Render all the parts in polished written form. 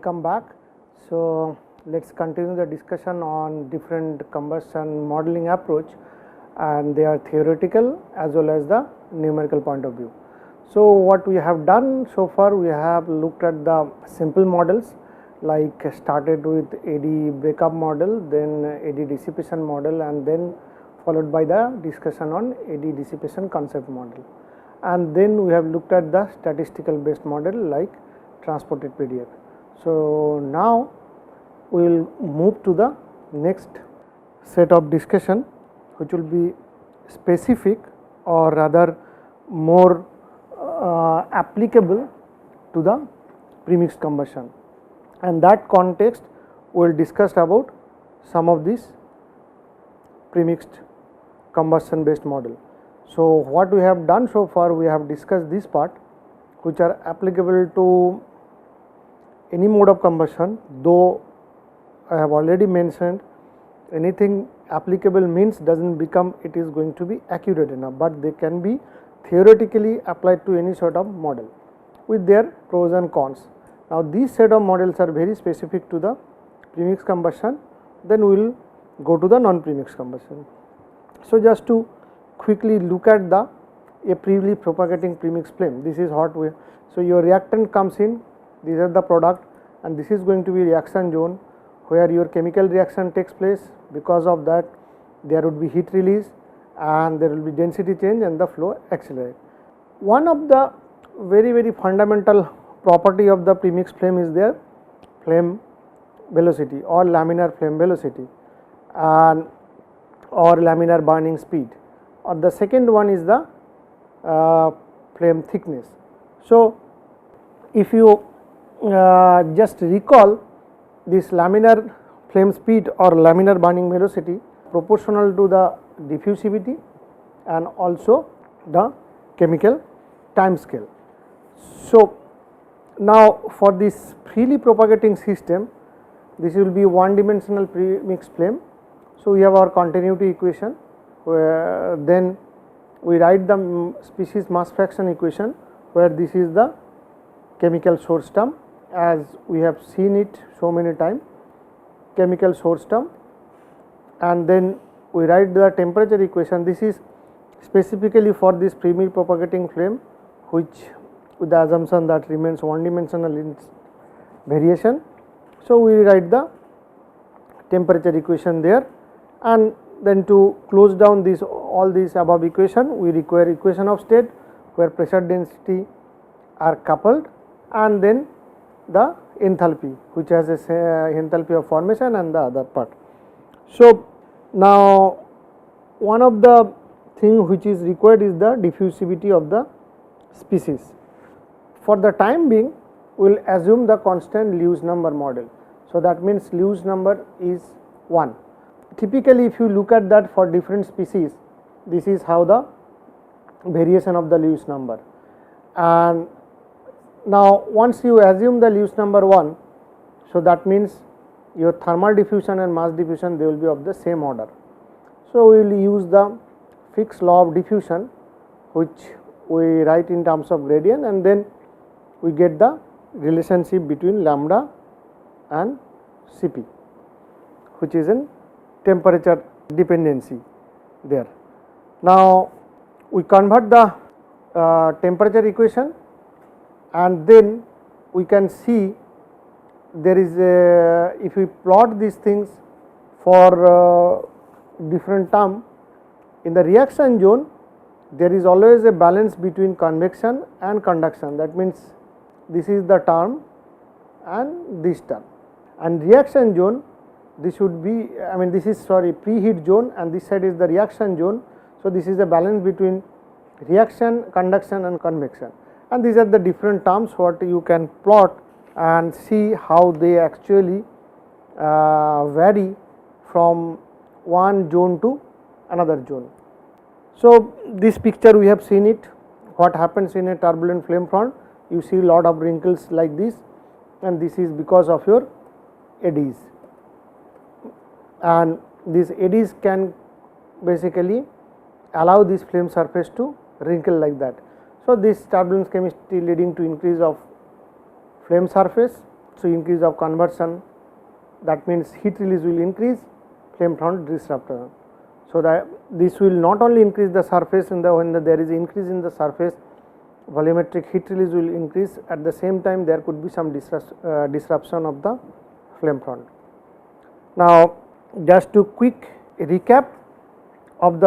welcome back. So let's continue the discussion on different combustion modeling approach, and they are theoretical as well as the numerical point of view. So what we have done so far, we have looked at the simple models, like started with AD breakup model, then AD dissipation model, and then followed by the discussion on AD dissipation concept model, and then we have looked at the statistical based model like transported PDF. So now we will move to the next set of discussion, which will be specific or rather more applicable to the premixed combustion, and that context we will discuss about some of these premixed combustion based model. So what we have done so far, we have discussed this part which are applicable to any mode of combustion, though I have already mentioned anything applicable means doesn't become it is going to be accurate enough, but they can be theoretically applied to any sort of model with their pros and cons. Now these set of models are very specific to the premixed combustion, then we will go to the non-premixed combustion. So just to quickly look at the a freely propagating premixed flame, this is what we, so your reactant comes in, these are the product, and this is going to be reaction zone where your chemical reaction takes place. Because of that there would be heat release and there will be density change and the flow accelerate. One of the very fundamental property of the premixed flame is their flame velocity or laminar flame velocity and or laminar burning speed, or the second one is the flame thickness. So if you just recall, this laminar flame speed or laminar burning velocity proportional to the diffusivity and also the chemical time scale. So now for this freely propagating system, this will be one dimensional premixed flame. So we have our continuity equation, where then we write the species mass fraction equation, where this is the chemical source term, as we have seen it so many times, chemical source term, and then we write the temperature equation. This is specifically for this freely propagating flame, which with the assumption that remains one dimensional in variation. So we write the temperature equation there, and then to close down this all these above equation, we require equation of state where pressure density are coupled, and then the enthalpy, which has a enthalpy of formation and the other part. So now one of the thing which is required is the diffusivity of the species. For the time being, we will assume the constant Lewis number model. So that means Lewis number is 1. Typically if you look at that for different species, this is how the variation of the Lewis number. And now once you assume the Lewis number 1, so that means your thermal diffusion and mass diffusion, they will be of the same order. So we will use the Fick's law of diffusion, which we write in terms of gradient, and then we get the relationship between lambda and Cp, which is in temperature dependency there. Now we convert the temperature equation, and then we can see there is a, if we plot these things for different term, in the reaction zone there is always a balance between convection and conduction. That means this is the term and this term, and reaction zone, this should be, I mean this is preheat zone, and this side is the reaction zone. So this is a balance between reaction, conduction and convection, and these are the different terms what you can plot and see how they actually vary from one zone to another zone. So this picture we have seen it, what happens in a turbulent flame front, you see lot of wrinkles like this, and this is because of your eddies, and these eddies can basically allow this flame surface to wrinkle like that. So this turbulence chemistry leading to increase of flame surface. So, increase of conversion, that means heat release will increase, flame front disruption. So, that this will not only increase the surface when there is increase in the surface, volumetric heat release will increase, at the same time there could be some disruption of the flame front. Now, just to quick recap of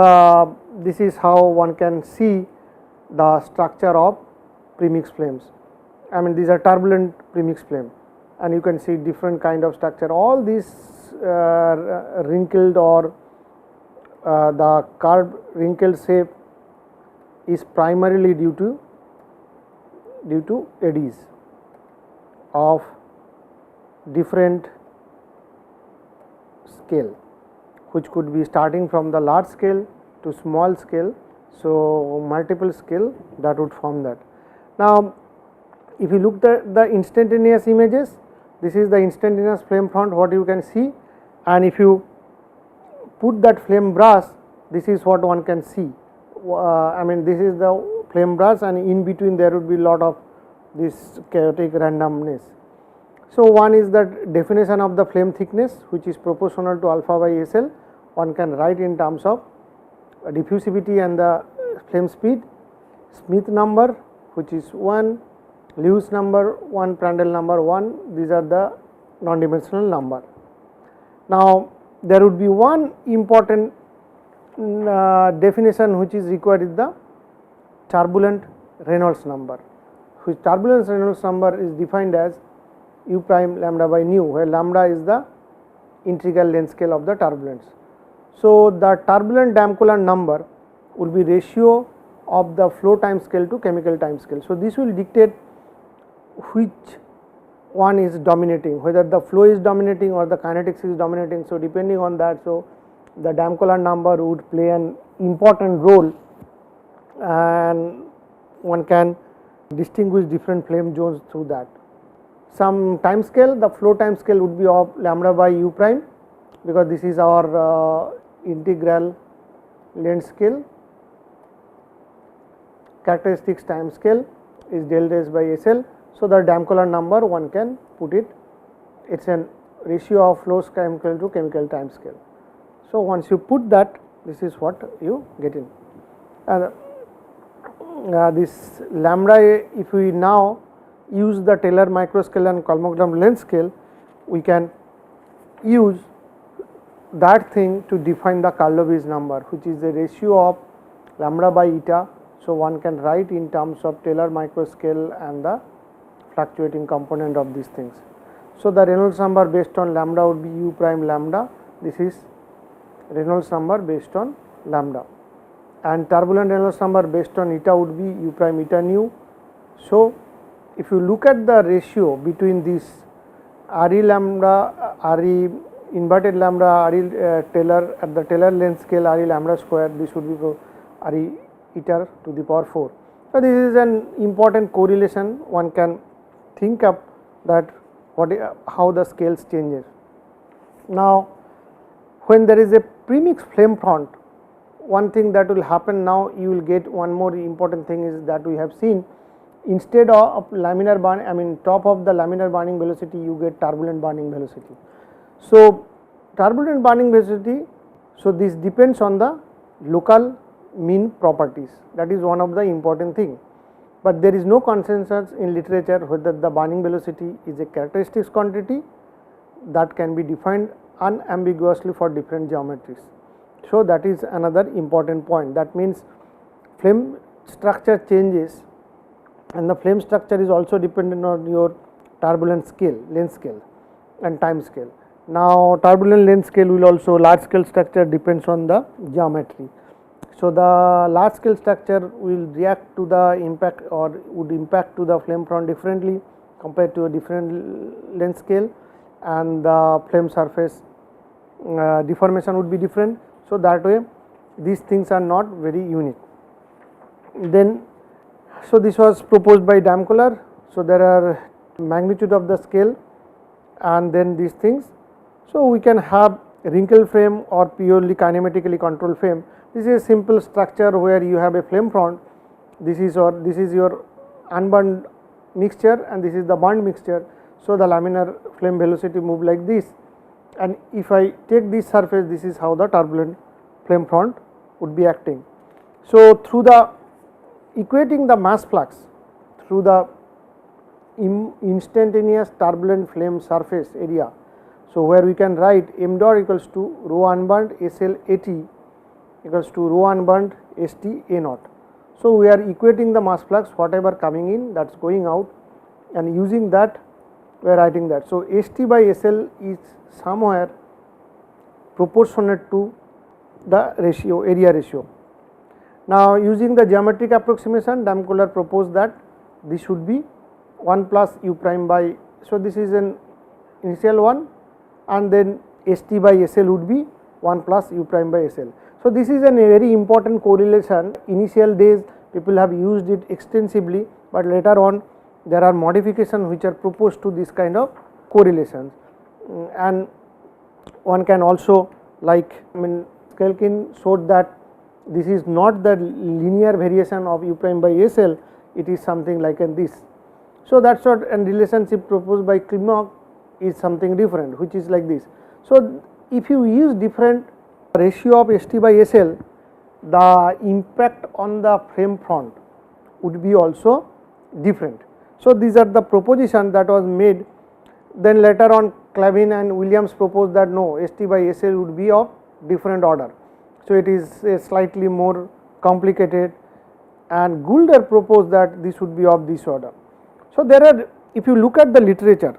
this is how one can see the structure of premix flames. I mean, these are turbulent premix flame, and you can see different kind of structure. All these wrinkled or the curved wrinkled shape is primarily due to eddies of different scale, which could be starting from the large scale to small scale. So, multiple scale that would form that. Now, if you look at the instantaneous images, this is the instantaneous flame front what you can see, and if you put that flame brush, this is what one can see. I mean, this is the flame brush, and in between there would be lot of this chaotic randomness. So, one is the definition of the flame thickness, which is proportional to alpha by SL. One can write in terms of diffusivity and the flame speed, Smith number, which is 1, Lewis number 1, Prandtl number 1, these are the non-dimensional number. Now, there would be one important definition which is required is the turbulent Reynolds number, which turbulence Reynolds number is defined as u prime lambda by nu, where lambda is the integral length scale of the turbulence. So, the turbulent Damköhler number will be ratio of the flow time scale to chemical time scale. So, this will dictate which one is dominating, whether the flow is dominating or the kinetics is dominating. So, depending on that, so the Damköhler number would play an important role, and one can distinguish different flame zones through that. Some time scale, the flow time scale would be of lambda by u prime, because this is our integral length scale. Characteristics time scale is del S by SL. So, the Damköhler number one can put it, it is a ratio of flow chemical to chemical time scale. So, once you put that, this is what you get in. And this lambda, if we now use the Taylor microscale and Kolmogorov length scale, we can use that thing to define the Karlovy number, which is the ratio of lambda by eta. So, one can write in terms of Taylor microscale and the fluctuating component of these things. So, the Reynolds number based on lambda would be u prime lambda, this is Reynolds number based on lambda, and turbulent Reynolds number based on eta would be u prime eta nu. So, if you look at the ratio between this Re lambda, Re inverted lambda, Re Taylor at the Taylor length scale Re lambda square, this would be Re eta to the power 4. So, this is an important correlation, one can think up that how the scales changes. Now, when there is a premix flame front, one thing that will happen now, you will get one more important thing is that we have seen, instead of laminar burn, I mean top of the laminar burning velocity, you get turbulent burning velocity. So, turbulent burning velocity, so this depends on the local mean properties, that is one of the important thing, but there is no consensus in literature whether the burning velocity is a characteristics quantity that can be defined unambiguously for different geometries. So, that is another important point, that means flame structure changes, and the flame structure is also dependent on your turbulent scale, length scale and time scale. Now, turbulent length scale will also, large scale structure depends on the geometry. So, the large scale structure will react to the impact or would impact to the flame front differently compared to a different length scale, and the flame surface deformation would be different. So, that way these things are not very unique. Then, so this was proposed by Damköhler. So, there are magnitude of the scale and then these things. So, we can have wrinkle frame or purely kinematically controlled frame. This is a simple structure where you have a flame front, this is your unburned mixture and this is the burned mixture. So the laminar flame velocity move like this, and if I take this surface, this is how the turbulent flame front would be acting. So through the equating the mass flux through the instantaneous turbulent flame surface area. So where we can write m dot equals to rho unburned SL AT equals to rho unburned ST A naught. So we are equating the mass flux whatever coming in, that's going out, and using that we are writing that. So ST by SL is somewhere proportionate to the ratio, area ratio. Now using the geometric approximation, Damkohler proposed that this should be 1 plus u prime by, so this is an initial one, and then ST by SL would be 1 plus u prime by SL. So this is a very important correlation. Initial days people have used it extensively, but later on there are modifications which are proposed to this kind of correlations, and one can also, like Skelkin showed that this is not the linear variation of u prime by SL, it is something like this. So that's what, and relationship proposed by Klimov is something different, which is like this. So if you use different ratio of ST by SL, the impact on the frame front would be also different. So these are the proposition that was made. Then later on Clavin and Williams proposed that no, ST by SL would be of different order. So it is a slightly more complicated, and Goulder proposed that this would be of this order. So there are, if you look at the literature,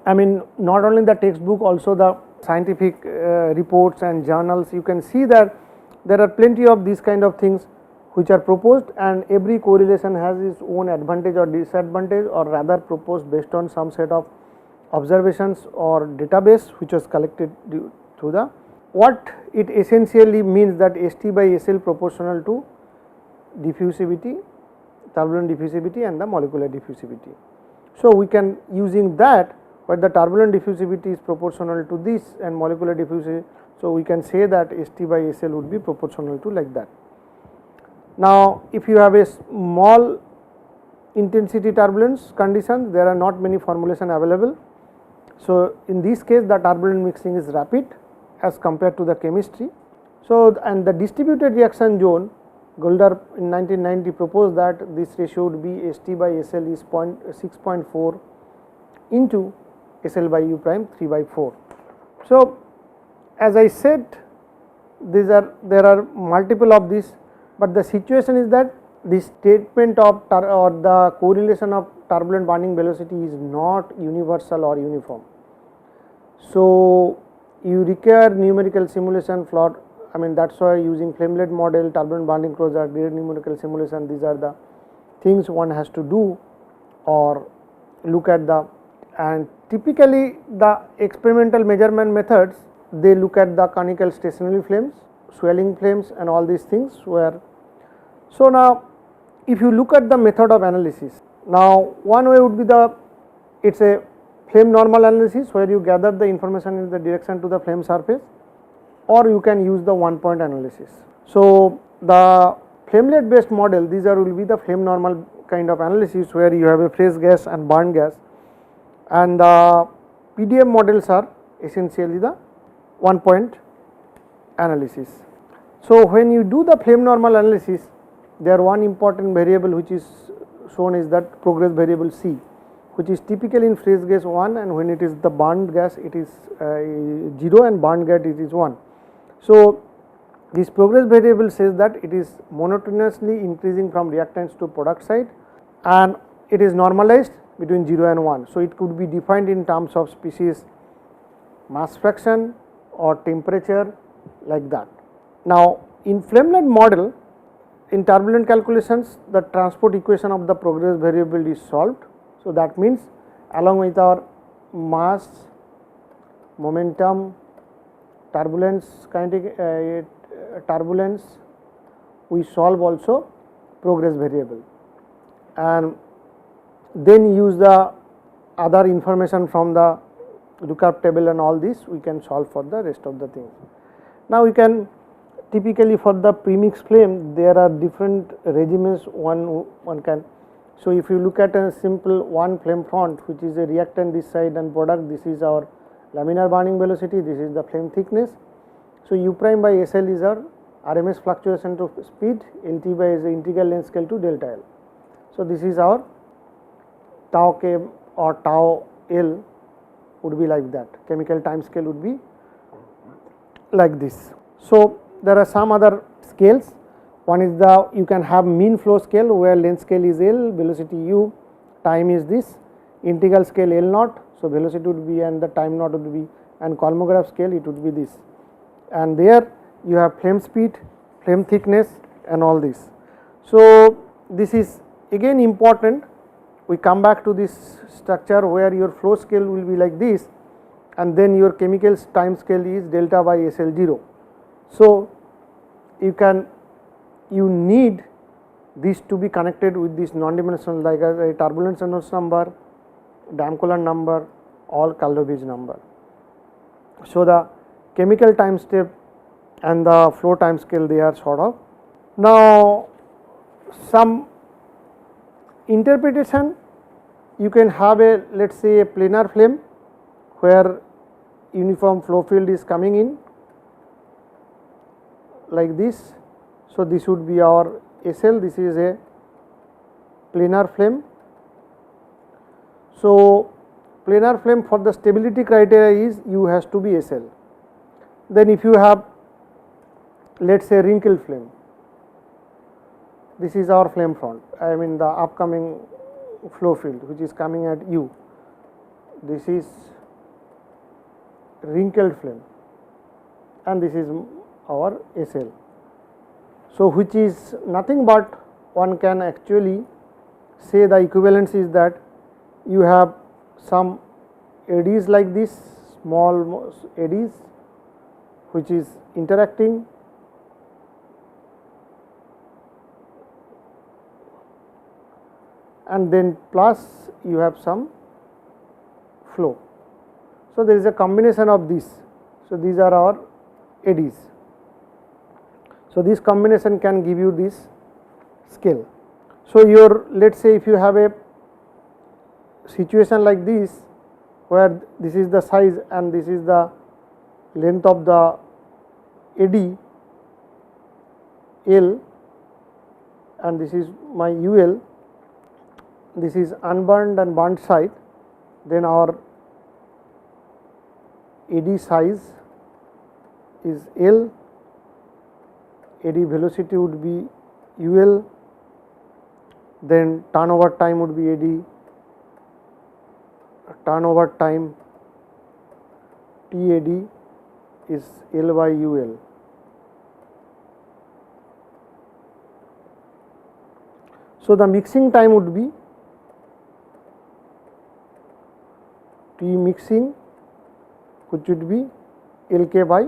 not only the textbook, also the scientific reports and journals, you can see that there are plenty of these kind of things which are proposed, and every correlation has its own advantage or disadvantage, or rather proposed based on some set of observations or database which was collected through the, what it essentially means that ST by SL proportional to diffusivity, turbulent diffusivity and the molecular diffusivity. So we can, using that, where the turbulent diffusivity is proportional to this and molecular diffusivity, so we can say that ST by SL would be proportional to like that. Now if you have a small intensity turbulence condition, there are not many formulation available. So in this case the turbulent mixing is rapid as compared to the chemistry. So and the distributed reaction zone, Goulder in 1990 proposed that this ratio would be ST by SL is 6.4 into SL by U prime 3 by 4. So as I said, there are multiple of these, but the situation is that the statement of or the correlation of turbulent burning velocity is not universal or uniform. So you require numerical simulation for, that's why using flamelet model, turbulent burning closure, direct numerical simulation, these are the things one has to do or look at the, and typically the experimental measurement methods, they look at the conical stationary flames, swelling flames and all these things where. So now if you look at the method of analysis, now one way would be it's a flame normal analysis where you gather the information in the direction to the flame surface, or you can use the one point analysis. So the flamelet based model, these will be the flame normal kind of analysis where you have a fresh gas and burned gas, and the PDM models are essentially the one point analysis. So when you do the flame normal analysis, there one important variable which is shown is that progress variable C, which is typically in fresh gas 1, and when it is the burned gas it is 0 and burned gas it is 1. So this progress variable says that it is monotonously increasing from reactants to product side, and it is normalized between 0 and 1. So it could be defined in terms of species mass fraction or temperature like that. Now in flamelet model, in turbulent calculations, the transport equation of the progress variable is solved. So that means along with our mass, momentum, turbulence, kinetic turbulence, we solve also progress variable, and then use the other information from the lookup table and all this, we can solve for the rest of the things. Now we can typically for the premix flame, there are different regimens one can So, if you look at a simple one flame front, which is a reactant this side and product, this is our laminar burning velocity, this is the flame thickness. So, U prime by SL is our RMS fluctuation to speed, LT by is the integral length scale to delta L. So, this is our tau k or tau L would be like that, chemical time scale would be like this. So, there are some other scales. One is the, you can have mean flow scale where length scale is L, velocity U, time is this, integral scale L naught, so velocity would be and the time naught would be, and Kolmogorov scale it would be this, and there you have flame speed, flame thickness and all this. So, this is again important. We come back to this structure where your flow scale will be like this, and then your chemical time scale is delta by SL0. So, you need this to be connected with this non-dimensional like a turbulence Reynolds number, Damköhler number, or Karlovich number. So, the chemical time step and the flow time scale they are sort of. Now, some interpretation, you can have a, let us say, a planar flame where uniform flow field is coming in like this. So, this would be our SL, this is a planar flame. So, planar flame for the stability criteria is U has to be SL. Then if you have, let us say, wrinkled flame, this is our flame front, I mean the upcoming flow field which is coming at U, this is wrinkled flame and this is our SL. So, which is nothing but one can actually say the equivalence is that you have some eddies like this, small eddies which is interacting, and then plus you have some flow. So, there is a combination of this. So, these are our eddies. So, this combination can give you this scale. So, your, let us say if you have a situation like this where this is the size and this is the length of the eddy L and this is my UL, this is unburned and burnt side, then our eddy size is L, eddy velocity would be UL, then turnover time would be eddy, turnover time TAD is L by UL. So, the mixing time would be T mixing, which would be LK by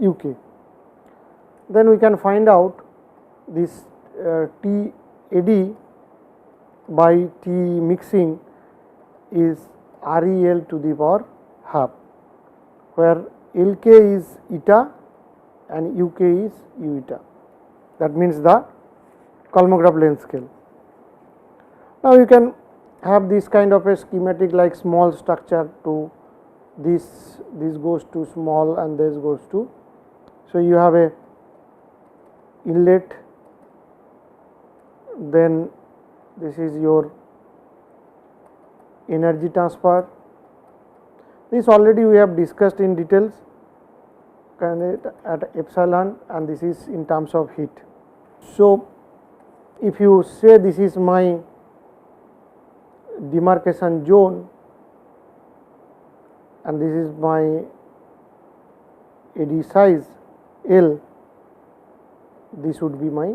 UK. Then we can find out this TAD by T mixing is REL to the power half, where LK is eta and UK is U eta, that means the Kolmogorov length scale. Now, you can have this kind of a schematic like small structure to this goes to small and this goes to. So, you have a inlet, then this is your energy transfer. This already we have discussed in details at epsilon, and this is in terms of heat. So, if you say this is my demarcation zone and this is my eddy size L, this would be my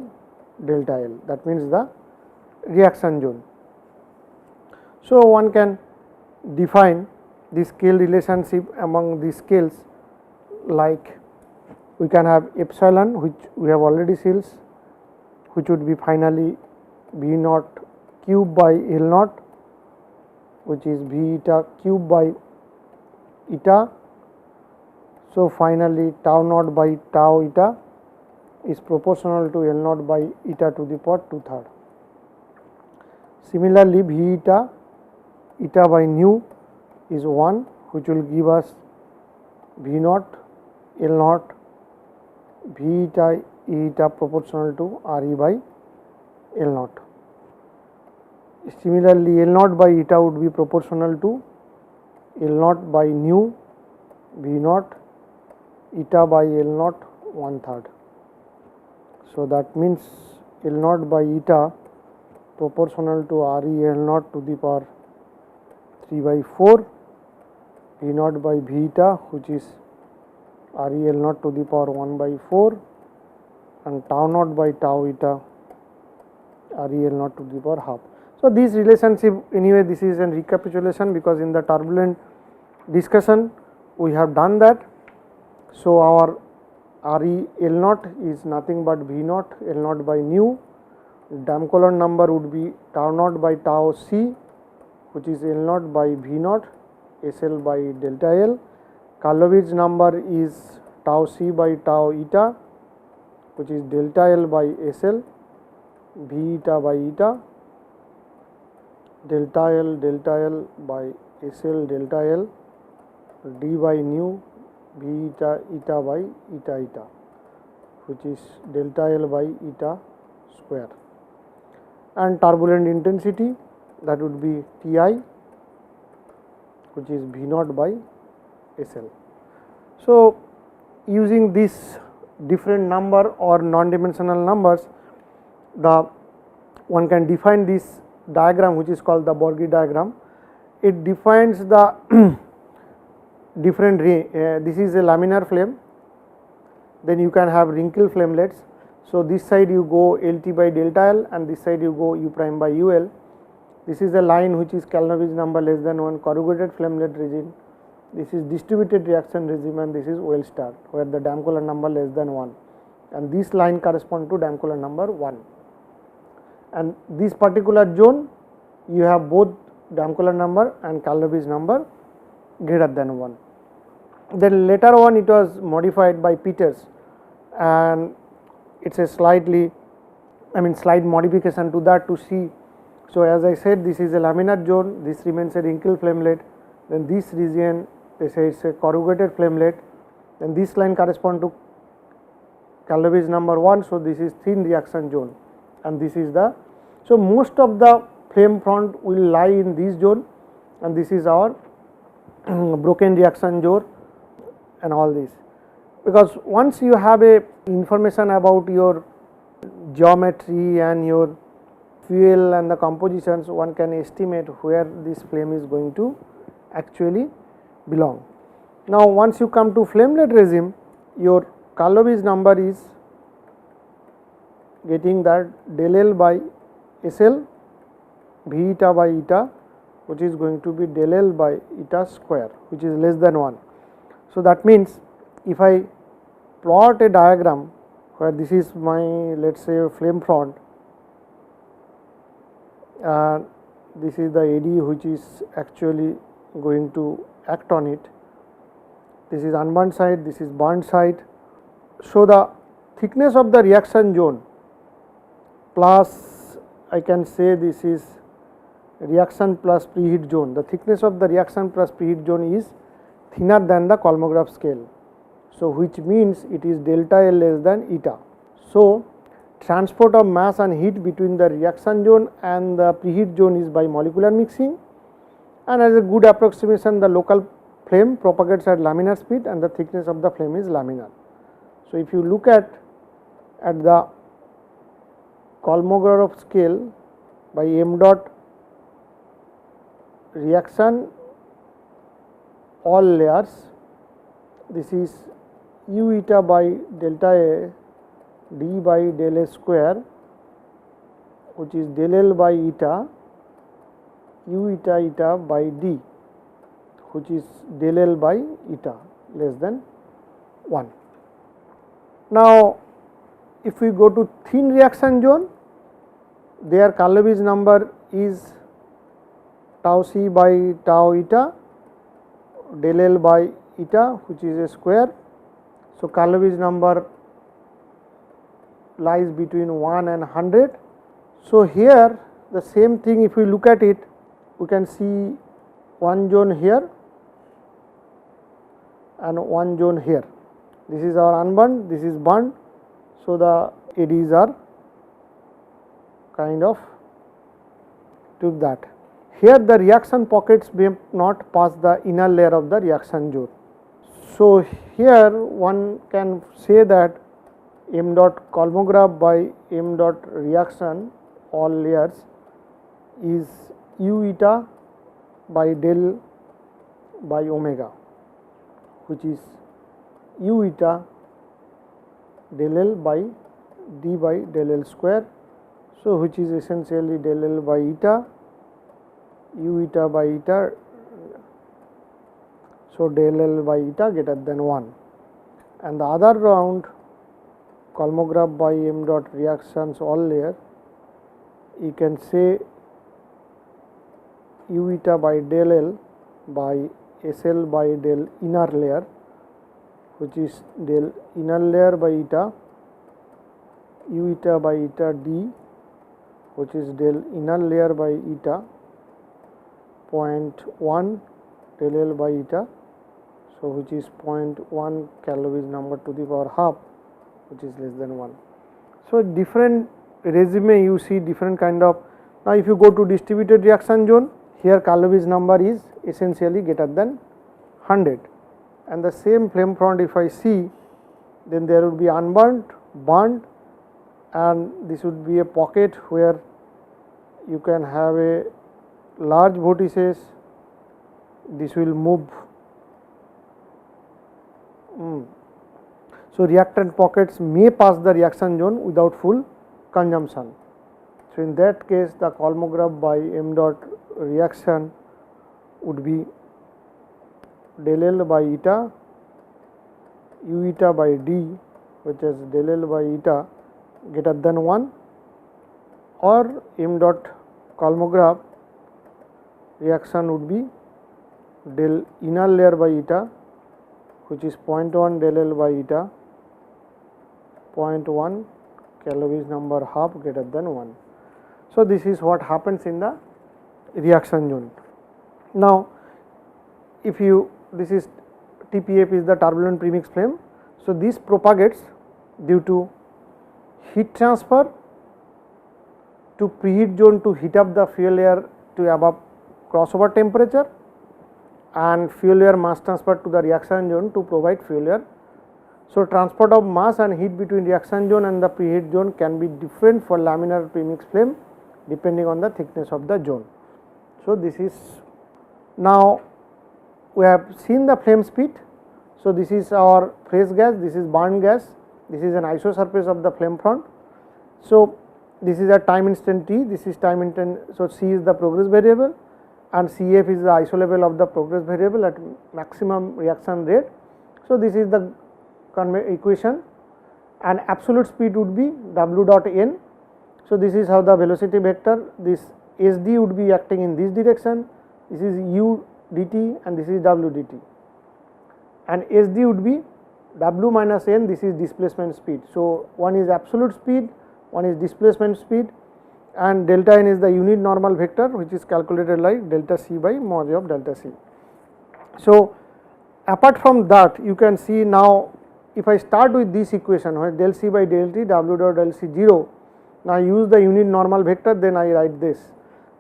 delta L, that means the reaction zone. So, one can define the scale relationship among these scales, like we can have epsilon, which we have already seen, which would be finally V naught cube by L naught, which is V eta cube by eta. So, finally tau naught by tau eta is proportional to L naught by eta to the power 2/3. Similarly, V eta, eta by nu is 1, which will give us V naught, L naught, V eta, E eta proportional to Re by L naught. Similarly, L naught by eta would be proportional to L naught by nu, V naught, eta by L naught 1/3. So that means L naught by eta proportional to Re L naught to the power 3/4, V naught by V eta, which is Re L naught to the power 1/4, and tau naught by tau eta, Re L naught to the power half. So this relationship, anyway, this is a recapitulation, because in the turbulent discussion we have done that. So our Re L naught is nothing but V naught L naught by nu. Damped Coulomb number would be tau naught by tau C, which is L naught by V naught SL by delta L. Karlovich number is tau C by tau eta, which is delta L by SL, V eta by eta, delta L by SL delta L, d by nu, V eta eta by eta, which is delta L by eta square. And turbulent intensity, that would be Ti, which is V naught by SL. So using this different number or non-dimensional numbers, one can define this diagram, which is called the Borghi diagram. It defines the different this is a laminar flame, then you can have wrinkle flamelets. So this side you go LT by delta L, and this side you go U prime by UL. This is a line which is Karlovich number less than 1 corrugated flamelet regime. This is distributed reaction regime, and this is well star, where the Damped Coulomb number less than 1, and this line correspond to Damped Coulomb number 1. And this particular zone, you have both Damped Coulomb number and Karlovich number greater than 1. Then later on it was modified by Peters, and it's a slight modification to that to see. So as I said, this is a laminar zone, this remains a wrinkle flamelet, then this region they say it's a corrugated flamelet, then this line correspond to Karlovich number 1, so this is thin reaction zone, and this is the, so most of the flame front will lie in this zone, and this is our broken reaction zone and all this. Because once you have a information about your geometry and your fuel and the compositions, one can estimate where this flame is going to actually belong. Now once you come to flamelet regime, your Karlovich number is getting that del L by SL, V eta by eta, which is going to be del L by eta square, which is less than 1. So that means if I plot a diagram where this is my, let us say, flame front, and this is the AD which is actually going to act on it, this is unburnt side, this is burnt side. So the thickness of the reaction zone plus, I can say this is reaction plus preheat zone, the thickness of the reaction plus preheat zone is thinner than the Kolmogorov scale. So which means it is delta L less than eta. So transport of mass and heat between the reaction zone and the preheat zone is by molecular mixing, and as a good approximation, the local flame propagates at laminar speed and the thickness of the flame is laminar. So if you look at the Kolmogorov scale by m dot reaction all layers, this is U eta by delta A d by del A square, which is del L by eta, U eta eta by d, which is del L by eta less than 1. Now if we go to thin reaction zone, their Karlovich number is tau C by tau eta, del L by eta, which is a square. So Karlovich number lies between 1 and 100. So here the same thing if we look at it, we can see one zone here and one zone here. This is our unburned, this is burned. So, the eddies are kind of to that. Here the reaction pockets may not pass the inner layer of the reaction zone. So, here one can say that m dot Kolmogorov by m dot reaction all layers is u eta by del by omega, which is u eta del L by d by del L square. So, which is essentially del L by eta, u eta by eta. So, del L by eta greater than 1, and the other round Kolmogorov by m dot reactions all layer, you can say u eta by del L by SL by del inner layer, which is del inner layer by eta, u eta by eta d, which is del inner layer by eta, 0.1 del L by eta. So, which is 0.1 Calvin number to the power half, which is less than 1. So, different resume you see different kind of. Now, if you go to distributed reaction zone, here Calvin's number is essentially greater than 100, and the same flame front if I see, then there would be unburnt, burnt, and this would be a pocket where you can have a large vortices. This will move. So, reactant pockets may pass the reaction zone without full consumption. So, in that case the Kolmogorov by m dot reaction would be del L by eta, u eta by d, which is del L by eta greater than 1, or m dot Kolmogorov reaction would be del inner layer by eta, which is 0.1 del L by eta, 0.1 Calvin's number half greater than 1. So, this is what happens in the reaction zone. Now, if you this is TPF is the turbulent premix flame. So, this propagates due to heat transfer to preheat zone to heat up the fuel air to above crossover temperature, and fuel air mass transfer to the reaction zone to provide fuel air. So, transport of mass and heat between reaction zone and the preheat zone can be different for laminar premix flame depending on the thickness of the zone. So, this is now we have seen the flame speed. So, this is our fresh gas, this is burned gas, this is an isosurface of the flame front. So, this is a time instant t, this is time instant. So, C is the progress variable and Cf is the iso level of the progress variable at maximum reaction rate. So, this is the equation, and absolute speed would be w dot n. So, this is how the velocity vector, this SD would be acting in this direction, this is u dt and this is w dt, and SD would be w minus n, this is displacement speed. So, one is absolute speed, one is displacement speed, and delta n is the unit normal vector which is calculated like delta c by mod of delta c. So, apart from that you can see now if I start with this equation where del c by del t w dot del c 0, now I use the unit normal vector, then I write this,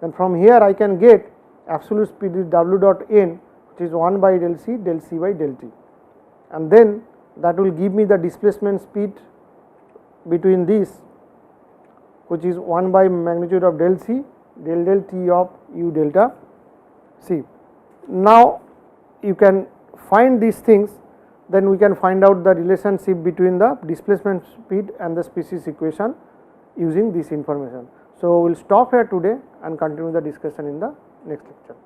then from here I can get absolute speed is w dot n, which is 1 by del c by del t, and then that will give me the displacement speed between these, which is 1 by magnitude of del c del t of u delta c. Now, you can find these things, then we can find out the relationship between the displacement speed and the species equation using this information. So, we will stop here today and continue the discussion in the next lecture.